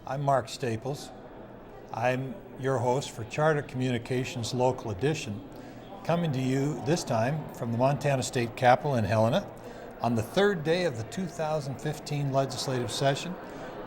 I'm Mark Staples. I'm your host for Charter Communications Local Edition, coming to you this time from the Montana State Capitol in Helena on the third day of the 2015 legislative session.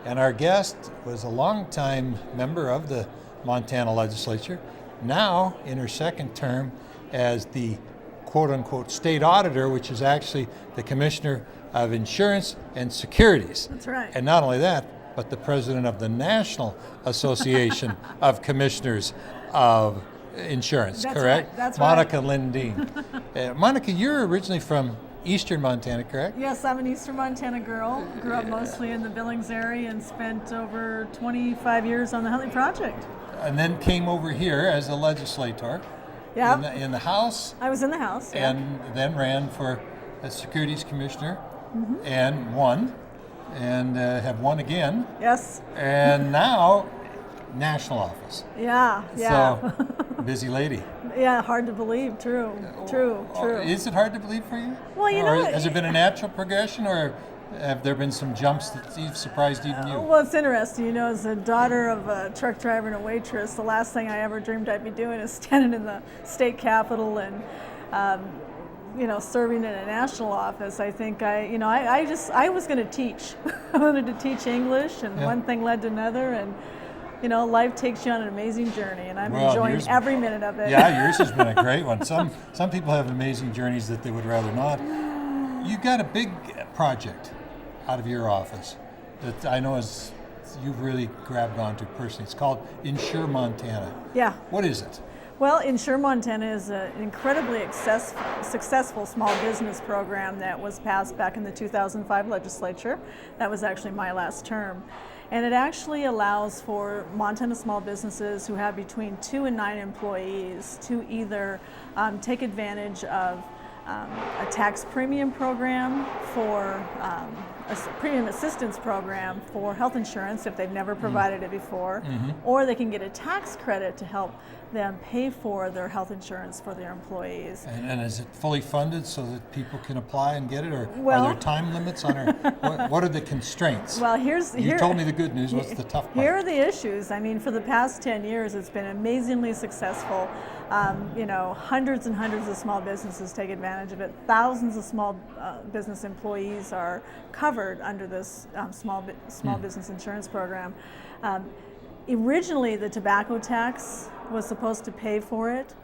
And our guest was a longtime member of the Montana legislature, now in her second term as the quote-unquote state auditor, which is actually the Commissioner of Insurance and Securities. That's right. And not only that, but the president of the National Association of Commissioners of Insurance, That's correct? Right. That's Monica right. Lindeen. Monica, you're originally from Eastern Montana, correct? Yes, I'm an Eastern Montana girl. Grew up mostly in the Billings area and spent over 25 years on the Huntley Project. And then came over here as a legislator Yeah. in the House, I was in the House. Yeah. and then ran for a Securities Commissioner and won, and have won again, Yes. and now national office. Yeah. So, busy lady. Yeah, hard to believe. True. True. Is it hard to believe for you? Well, you or know, has it been a natural progression, or have there been some jumps that surprised even you? Well, it's interesting. You know, as a daughter of a truck driver and a waitress, the last thing I ever dreamed I'd be doing is standing in the state capitol and, serving in a national office. I think I was going to teach. I wanted to teach English, and one thing led to another, and life takes you on an amazing journey, and I'm enjoying every minute of it. Yeah, yours has been a great one. Some people have amazing journeys that they would rather not. You got a big project out of your office that I know you've really grabbed onto personally. It's called Insure Montana. Yeah. What is it? Well, Insure Montana is an incredibly successful small business program that was passed back in the 2005 legislature. That was actually my last term. And it actually allows for Montana small businesses who have between 2 and 9 employees to either take advantage of a tax premium program for a premium assistance program for health insurance if they've never provided it before, or they can get a tax credit to help them pay for their health insurance for their employees. And is it fully funded so that people can apply and get it, or are there time limits on it? What are the constraints? Well, you told me the good news. What's the tough part? Here are the issues. I mean, for the past 10 years, it's been amazingly successful. Hundreds and hundreds of small businesses take advantage of it. Thousands of small business employees are covered under this small business insurance program. Originally, the tobacco tax was supposed to pay for it,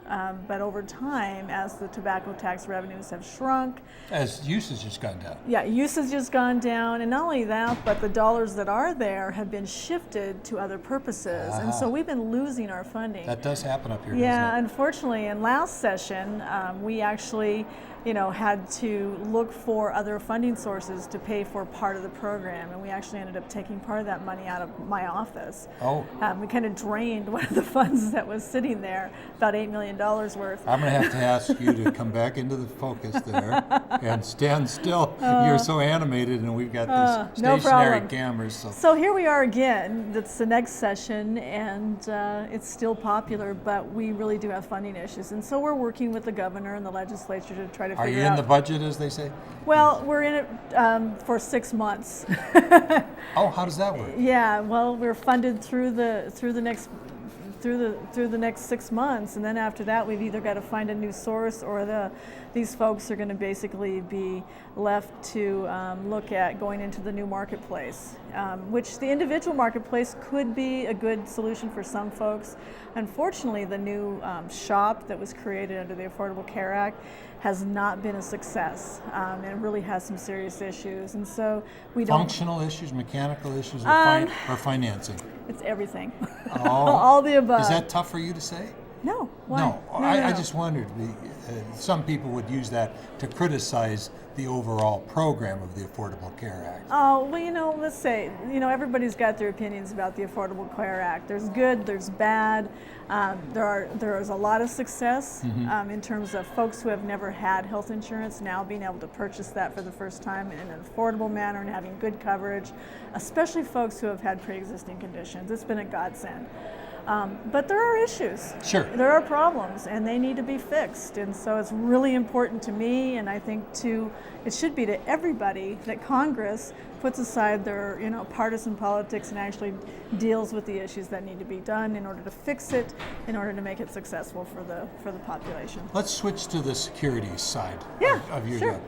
but over time, as the tobacco tax revenues have shrunk, as usage has gone down. Yeah, usage has gone down, and not only that, but the dollars that are there have been shifted to other purposes, and so we've been losing our funding. That does happen up here. Yeah, doesn't it? Unfortunately, in last session, we actually, had to look for other funding sources to pay for part of the program, and we actually ended up taking part of that money out of my office. Oh. We kind of drained one of the funds that was sitting there, about $8 million worth. I'm going to have to ask you to come back into the focus there and stand still. You're so animated, and we've got these stationary cameras. So here we are again. That's the next session, and it's still popular, but we really do have funding issues. And so we're working with the governor and the legislature to try to Are figure you out. in the budget, as they say? Well, we're in it for 6 months. Oh, how does that work? Yeah, well, we're funded through the next 6 months, and then after that, we've either got to find a new source, or these folks are going to basically be left to look at going into the new marketplace, which the individual marketplace could be a good solution for some folks. Unfortunately, the new shop that was created under the Affordable Care Act has not been a success, and really has some serious issues, and so we don't. Functional issues, mechanical issues, or financing? It's everything. Oh. All the above. Is that tough for you to say? No. Why? No. No. I just wondered. Some people would use that to criticize the overall program of the Affordable Care Act. Oh, well, let's say, everybody's got their opinions about the Affordable Care Act. There's good, there's bad. There is a lot of success in terms of folks who have never had health insurance now being able to purchase that for the first time in an affordable manner and having good coverage, especially folks who have had pre-existing conditions. It's been a godsend. But there are issues. Sure. There are problems, and they need to be fixed. And so it's really important to me, and I think it should be to everybody, that Congress puts aside their partisan politics and actually deals with the issues that need to be done in order to fix it, in order to make it successful for the population. Let's switch to the securities side of your sure. job.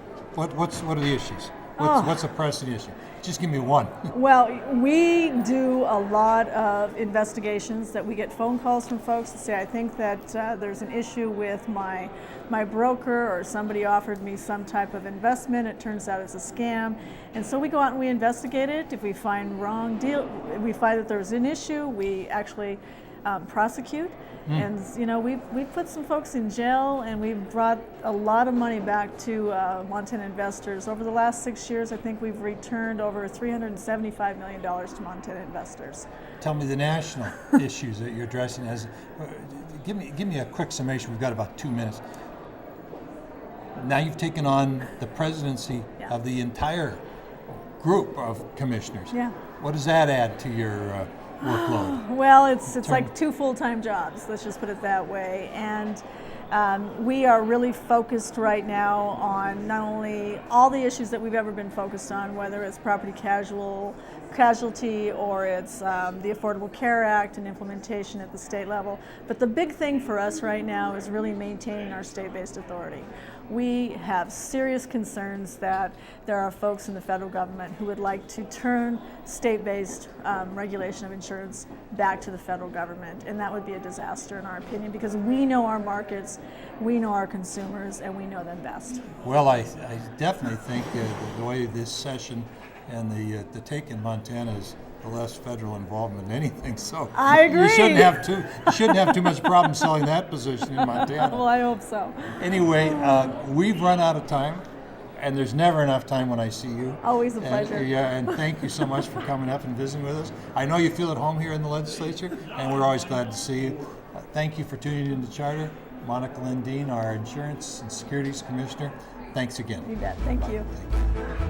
What are the issues? What's a pressing issue? Just give me one. Well, we do a lot of investigations that we get phone calls from folks that say, I think that there's an issue with my broker, or somebody offered me some type of investment. It turns out it's a scam. And so we go out and we investigate it. If we find we find that there's an issue, we actually prosecute. And we've put some folks in jail, and we've brought a lot of money back to Montana investors. Over the last 6 years, I think we've returned over $375 million to Montana investors. Tell me the national issues that you're addressing. Give me a quick summation. We've got about 2 minutes. Now you've taken on the presidency of the entire group of commissioners. Yeah. What does that add to your workload? Well, it's like 2 full-time jobs, let's just put it that way. And we are really focused right now on not only all the issues that we've ever been focused on, whether it's property casualty or it's the Affordable Care Act and implementation at the state level. But the big thing for us right now is really maintaining our state-based authority. We have serious concerns that there are folks in the federal government who would like to turn state-based regulation of insurance back to the federal government, and that would be a disaster in our opinion, because we know our markets, we know our consumers, and we know them best. Well, I definitely think the way this session and the take in Montana is the less federal involvement in anything. So I agree. You shouldn't have too much problem selling that position in Montana. Well, I hope so. Anyway, we've run out of time, and there's never enough time when I see you. Always a pleasure. And thank you so much for coming up and visiting with us. I know you feel at home here in the legislature, and we're always glad to see you. Thank you for tuning in to Charter. Monica Lindeen, our Insurance and Securities Commissioner. Thanks again. You bet. Thank you. Thank you.